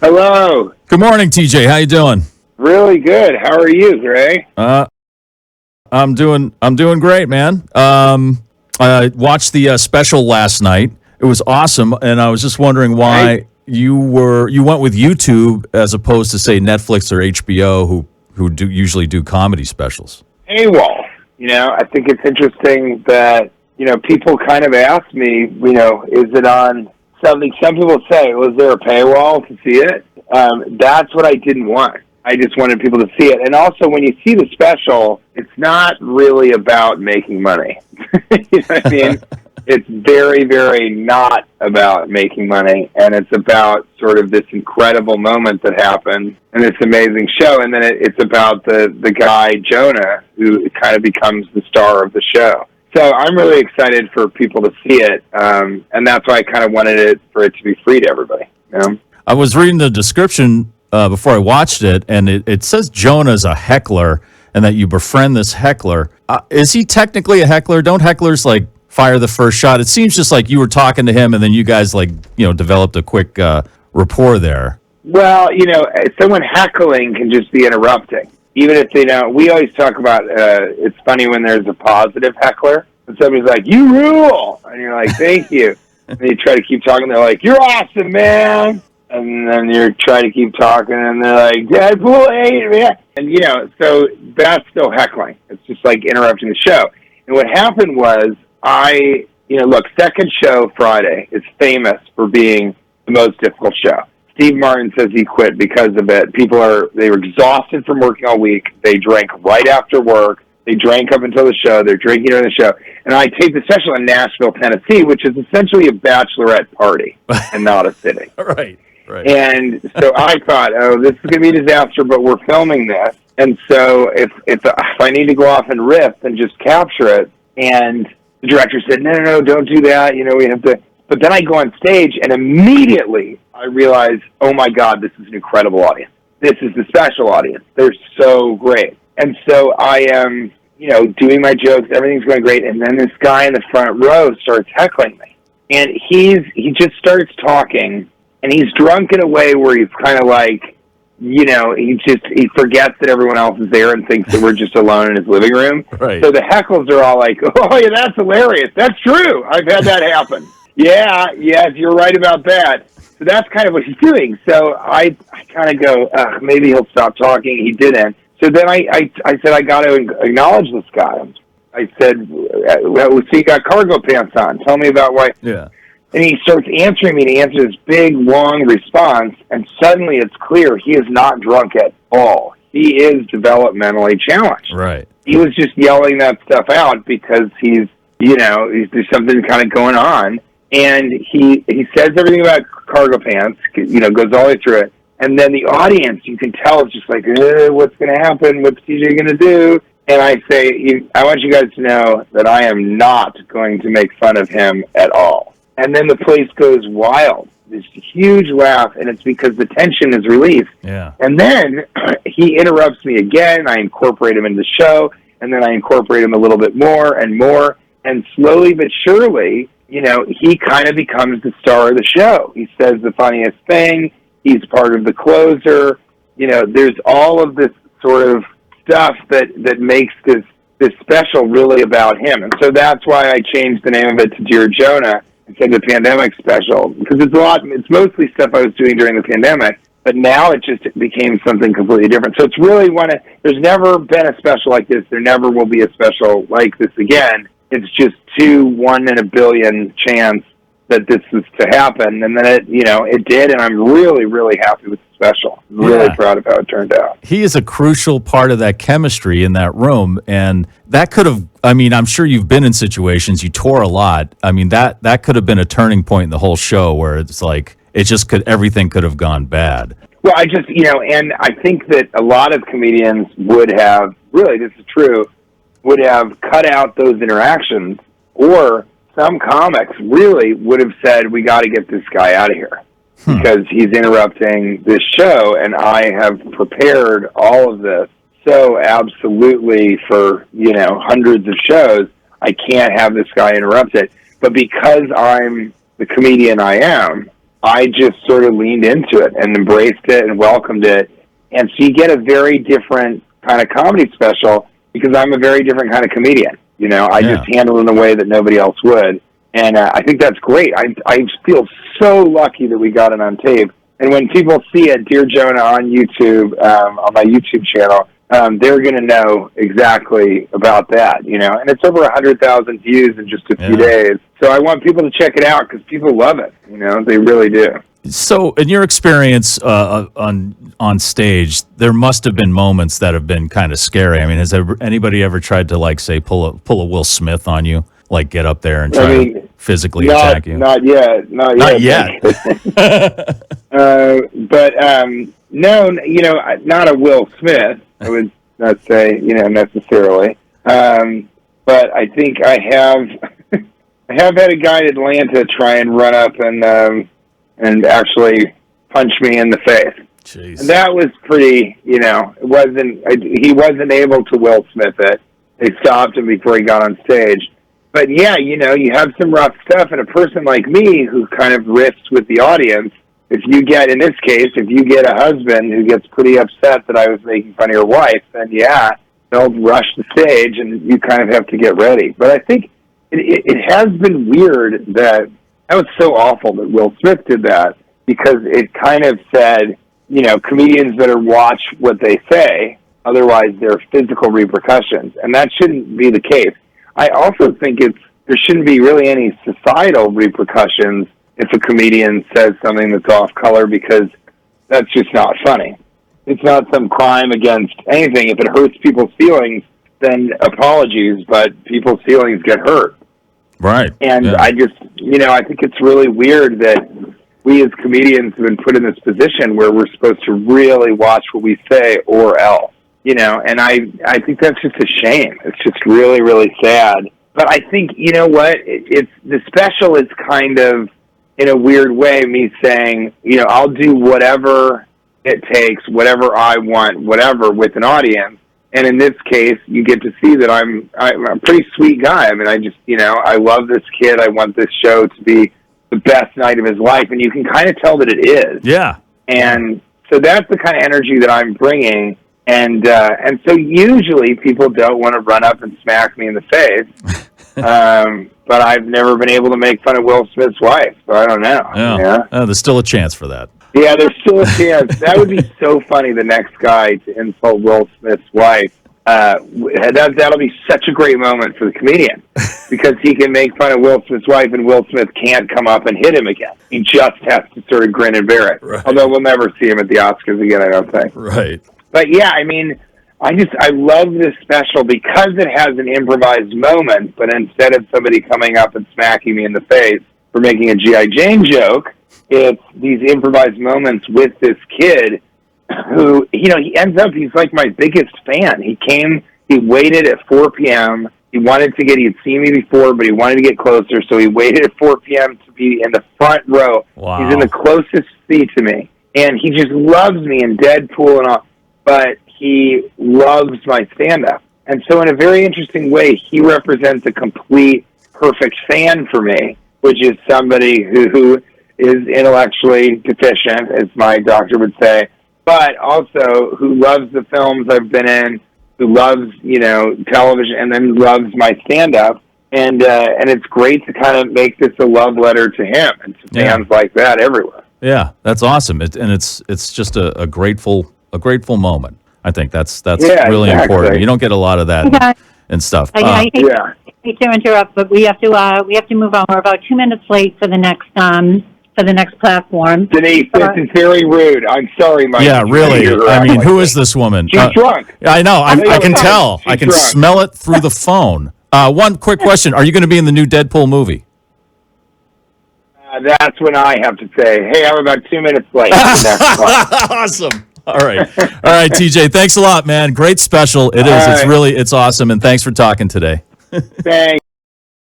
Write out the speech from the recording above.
Hello. Good morning, TJ. How you doing? Really good. How are you, Gray? I'm doing great, man. I watched the special last night. It was awesome, and I was just wondering why you went with YouTube as opposed to say Netflix or HBO, who usually do comedy specials. Paywall. I think it's interesting that people kind of ask me, is it on something? Some people say, was there a paywall to see it? That's what I didn't want. I just wanted people to see it. And also, when you see the special, it's not really about making money. You know what I mean? It's very, very not about making money. And it's about sort of this incredible moment that happened and this amazing show. And then it's about the guy, Jonah, who kind of becomes the star of the show. So I'm really excited for people to see it. And that's why I kind of wanted for it to be free to everybody. I was reading the description before I watched it, and it says Jonah's a heckler and that you befriend this heckler. Is he technically a heckler? Don't hecklers fire the first shot? It seems just like you were talking to him and then you guys developed a quick rapport there. Well, someone heckling can just be interrupting. Even if they don't, we always talk about, it's funny when there's a positive heckler and somebody's like, you rule! And you're like, thank you. And you try to keep talking, they're like, you're awesome, man! And then you're trying to keep talking, and they're like, Deadpool 8, man! And, so that's still heckling. It's just like interrupting the show. And what happened was, look, Second Show Friday is famous for being the most difficult show. Steve Martin says he quit because of it. They were exhausted from working all week. They drank right after work. They drank up until the show. They're drinking during the show. And I taped the special in Nashville, Tennessee, which is essentially a bachelorette party and not a city. Right. And so I thought, this is going to be a disaster, but we're filming this. And so if I need to go off and riff and just capture it, and the director said, no, don't do that. We have to. But then I go on stage, and immediately I realize, oh, my God, this is an incredible audience. This is the special audience. They're so great. And so I am, doing my jokes. Everything's going great. And then this guy in the front row starts heckling me. And he just starts talking, and he's drunk in a way where he's kind of like, he forgets that everyone else is there and thinks that we're just alone in his living room. Right. So the heckles are all like, oh, yeah, that's hilarious. That's true. I've had that happen. Yeah, you're right about that. So that's kind of what he's doing. So I kind of go, maybe he'll stop talking. He didn't. So then I said, I got to acknowledge this guy. I said, so you got cargo pants on. Tell me about why. Yeah. And he starts answering me, and he answers this big, long response, and suddenly it's clear he is not drunk at all. He is developmentally challenged. Right. He was just yelling that stuff out because there's something kind of going on. And he says everything about cargo pants, goes all the way through it. And then the audience, you can tell, is just like, what's going to happen? What's TJ going to do? And I say, I want you guys to know that I am not going to make fun of him at all. And then the place goes wild. There's a huge laugh, and it's because the tension is released. Yeah. And then he interrupts me again. I incorporate him into the show, and then I incorporate him a little bit more and more. And slowly but surely, he kind of becomes the star of the show. He says the funniest thing. He's part of the closer. There's all of this sort of stuff that makes this special really about him. And so that's why I changed the name of it to Dear Jonah instead of the pandemic special, because it's mostly stuff I was doing during the pandemic, but now it just became something completely different. So it's really there's never been a special like this. There never will be a special like this again. It's just 1 in a billion chance that this is to happen, and then it did, and I'm really, really happy with the special. I'm really proud of how it turned out. He is a crucial part of that chemistry in that room, and that could have, I'm sure you've been in situations, you tour a lot. That could have been a turning point in the whole show where it's like, everything could have gone bad. Well, and I think that a lot of comedians would have, really, this is true, would have cut out those interactions, or some comics really would have said, we got to get this guy out of here because he's interrupting this show, and I have prepared all of this so absolutely for, hundreds of shows. I can't have this guy interrupt it. But because I'm the comedian I am, I just sort of leaned into it and embraced it and welcomed it. And so you get a very different kind of comedy special because I'm a very different kind of comedian. You know, I just handle it in a way that nobody else would. And I think that's great. I feel so lucky that we got it on tape. And when people see it, Dear Jonah, on YouTube, on my YouTube channel, they're going to know exactly about that, you know. And it's over 100,000 views in just a few days. So I want people to check it out because people love it, you know. They really do. So in your experience on stage, there must have been moments that have been kind of scary. I mean, has anybody ever tried to, like, say, pull a Will Smith on you? Like, get up there and try to physically attack you? Not yet. Not yet. But no, you know, not a Will Smith, I would not say, you know, necessarily. But I think I have had a guy in Atlanta try and run up and actually punch me in the face. Jeez. And that was pretty, you know, he wasn't able to Will Smith it. They stopped him before he got on stage. But yeah, you know, you have some rough stuff, and a person like me who kind of riffs with the audience, in this case, if you get a husband who gets pretty upset that I was making fun of your wife, then yeah, they'll rush the stage and you kind of have to get ready. But I think it has been weird that was so awful that Will Smith did that, because it kind of said, you know, comedians better watch what they say, otherwise there are physical repercussions, and that shouldn't be the case. I also think there shouldn't be really any societal repercussions if a comedian says something that's off color, because that's just not funny. It's not some crime against anything. If it hurts people's feelings, then apologies, but people's feelings get hurt. Right. And I just, you know, I think it's really weird that we as comedians have been put in this position where we're supposed to really watch what we say or else. You know, and I think that's just a shame. It's just really, really sad. But I think, you know what, it's the special is kind of, in a weird way, me saying, you know, I'll do whatever it takes, whatever I want, whatever, with an audience. And in this case, you get to see that I'm a pretty sweet guy. I mean, I just, you know, I love this kid. I want this show to be the best night of his life. And you can kind of tell that it is. Yeah. And so that's the kind of energy that I'm bringing. And so usually people don't want to run up and smack me in the face. But I've never been able to make fun of Will Smith's wife, so I don't know. Yeah. There's still a chance for that. Yeah, there's still a chance. That would be so funny, the next guy to insult Will Smith's wife. That'll be such a great moment for the comedian, because he can make fun of Will Smith's wife and Will Smith can't come up and hit him again. He just has to sort of grin and bear it. Right. Although we'll never see him at the Oscars again, I don't think. Right. But yeah, I mean, I love this special because it has an improvised moment, but instead of somebody coming up and smacking me in the face for making a G.I. Jane joke, it's these improvised moments with this kid who, you know, he's like my biggest fan. He waited at 4 p.m. He'd seen me before, but he wanted to get closer, so he waited at 4 p.m. to be in the front row. Wow. He's in the closest seat to me, and he just loves me in Deadpool and all, but he loves my stand-up. And so in a very interesting way, he represents a complete, perfect fan for me, which is somebody who is intellectually deficient, as my doctor would say, but also who loves the films I've been in, who loves, you know, television, and then loves my stand-up. And it's great to kind of make this a love letter to him and to fans like that everywhere. Yeah, that's awesome. It's just a grateful moment. I think that's really important. You don't get a lot of that and stuff. I hate to interrupt, but we have to move on. We're about 2 minutes late for the next platform. Denise, this is very rude. I'm sorry, Mike. Yeah, really. I mean, who is this woman? She's drunk. I know. I can tell. She's I can drunk. smell it through the phone. One quick question: are you going to be in the new Deadpool movie? That's when I have to say, hey, I'm about 2 minutes late. Awesome. All right, TJ. Thanks a lot, man. Great special. It is. It's awesome. And thanks for talking today. Thanks.